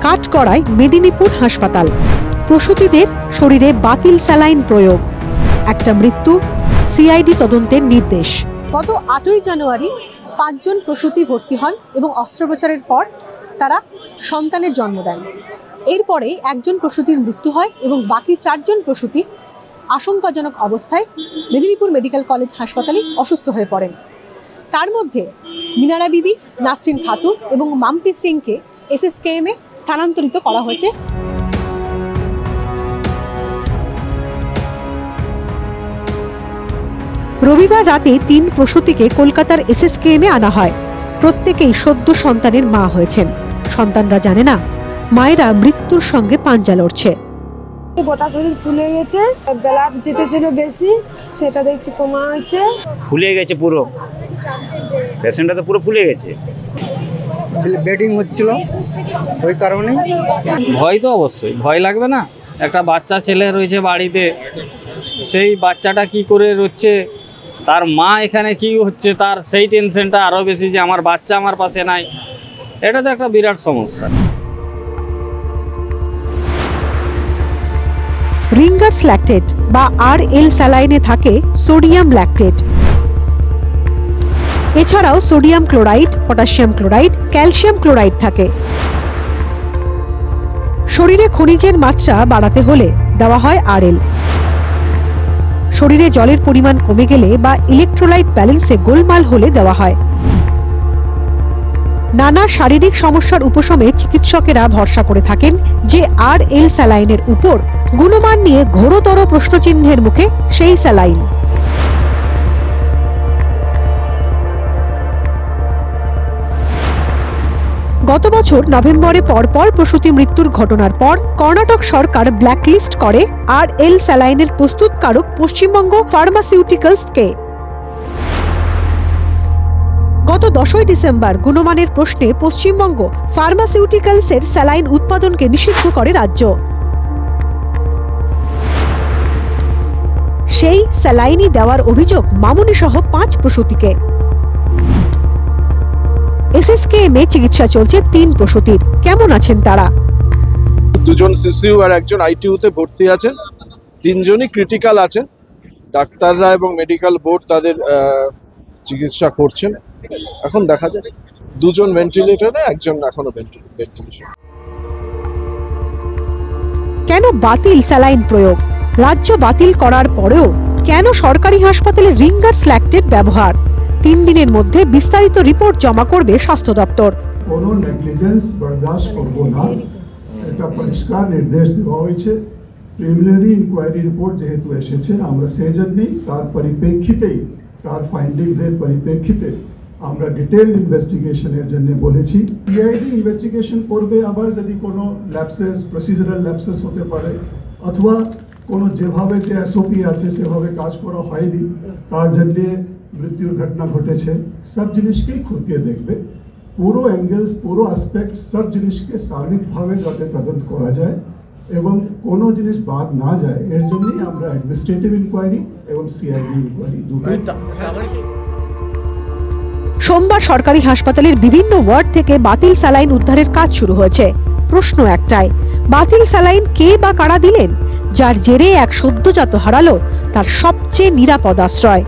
কাঠগড়ায় মেদিনীপুর হাসপাতাল। প্রসূতিদের শরীরে বাতিল স্যালাইন প্রয়োগ, একটা মৃত্যু, সিআইডি তদন্তের নির্দেশ। গত 8ই জানুয়ারি 5 জন প্রসূতি ভর্তি হন এবং অস্ত্রোপচারের পর তারা সন্তানের জন্ম দেন। এরপরে একজন প্রসূতির মৃত্যু হয় এবং বাকি 4 জন প্রসূতি আশঙ্কাজনক অবস্থায় মেদিনীপুর মেডিকেল কলেজ হাসপাতালে অসুস্থ হয়ে পড়েন। তার মধ্যে মিনারা বিবি, নাসরিন খাতুন এবং মাম্পি সিংকে এসএসকেএমে স্থানান্তরিত করা হয়েছে। রবিবার রাতে 3 প্রসূতিকে কলকাতার এসএসকেএমে আনা হয়। প্রত্যেকেই সদ্য সন্তানের মা হয়েছেন। সন্তানরা জানে না মায়েরা মৃত্যুর সঙ্গে পাঞ্জা লড়ছে। গোটা শরীর ফুলে গেছে, ব্লাড যেতেছিল বেশি, সেটা দেখছি কমা হয়েছে। ফুলে গেছে পুরো, পেশেন্টটা তো পুরো ফুলে গেছে। ব্লিডিং হচ্ছিল, ওই কারণে ভয় তো অবশ্যই ভয় লাগবে না। একটা বাচ্চা ছেলে রয়েছে বাড়িতে, সেই বাচ্চাটা কি করে রচ্ছে, তার মা এখানে কি হচ্ছে, তার সেই টেনশনটা আরও বেশি যে আমার বাচ্চা আমার পাশে নাই। এটা তো একটা বিরাট সমস্যা। রিঙ্গার্স ল্যাকটেট বা আরএল স্যালাইনে থাকে সোডিয়াম ল্যাকটেট। এছাড়াও sodium chloride, potassium chloride, calcium chloride থাকে। শরীরে খনিজের মাত্রা বাড়াতে হলে দেওয়া হয় আরএল। শরীরে জলের পরিমাণ কমে গেলে বা ইলেকট্রোলাইট ব্যালেন্সে গোলমাল হলে দেওয়া হয়। নানা শারীরিক সমস্যার উপশমে চিকিৎসকেরা ভরসা করে থাকেন যে আরএল স্যালাইনের উপর। গুণমান নিয়ে ঘোরতর প্রশ্নচিহ্নের মুখে সেই স্যালাইন। গত বছর নভেম্বরে পরপর প্রসূতি মৃত্যুর ঘটনার পর কর্ণাটক সরকার ব্ল্যাকলিস্ট করে আরএল স্যালাইনের প্রস্তুতকারক পশ্চিমবঙ্গ ফার্মাসিউটিক্যালসকে। গত 10ই ডিসেম্বর গুণমানের প্রশ্নে পশ্চিমবঙ্গ ফার্মাসিউটিক্যালসের স্যালাইন উৎপাদনকে নিষিদ্ধ করে রাজ্য। সেই স্যালাইনই দেওয়ার অভিযোগ মামুনি সহ 5 প্রসূতিকে। এসএসকেএমে চিকিৎসা চলছে 3 প্রসূতির। কেমন আছেন তারা? 2 জন সিসিইউ আর 1 জন আইটিইউতে ভর্তি আছেন। 3 জনই ক্রিটিক্যাল আছেন। ডাক্তাররা এবং মেডিকেল বোর্ড তাদের চিকিৎসা করছেন। এখন দেখা যাক। 2 জন ভেন্টিলেটরে, 1 জন এখনো ভেন্টিলেশন। কেন বাতিল স্যালাইন প্রয়োগ? রাজ্য বাতিল করার পরেও কেন সরকারি হাসপাতালে রিঙ্গার্স ল্যাকটেট ব্যবহার? 3 দিনের মধ্যে বিস্তারিত রিপোর্ট জমা করবে স্বাস্থ্য দপ্তর। কোনো নেগলিজেন্স বরদাস্ত করব না, এটা পরিষ্কার নির্দেশ দেওয়া হয়েছে। প্রিলিমিনারি ইনকোয়ারি রিপোর্ট যেহেতু এসেছে, আমরা সেই জন্যই তার পরিপ্রেক্ষিতেই, তার ফাইন্ডিংসের পরিপ্রেক্ষিতে আমরা ডিটেইলড ইনভেস্টিগেশনের জন্য বলেছি। সিআইডি ইনভেস্টিগেশন করবে। আবার যদি কোনো ল্যাপসেস, প্রসিজারাল ল্যাপসেস হতে পারে, অথবা কোনো যেভাবে যে এসওপি আছে সেভাবে কাজ করা হয়নি, তার জন্য মৃত্যুর ঘটনা ঘটেছে, সব জিনিসকেই খুঁটিয়ে দেখবে। পুরো অ্যাঙ্গেলস, পুরো অ্যাসপেক্ট, সব জিনিসকে সার্বিকভাবে যাতে তদন্ত করা যায় এবং কোনো জিনিস বাদ না যায়, এর জন্যই আমরা অ্যাডমিনিস্ট্রেটিভ ইনকোয়ারি এবং সিআইডি ইনকোয়ারি দুটোই। সোমবার সরকারি হাসপাতালের বিভিন্ন ওয়ার্ড থেকে বাতিল স্যালাইন উদ্ধারের কাজ শুরু হয়েছে। প্রশ্ন একটাই, বাতিল স্যালাইন কে বা কারা দিলেন, যার জেরে এক সদ্যজাত হারালো তার সবচেয়ে নিরাপদ আশ্রয়?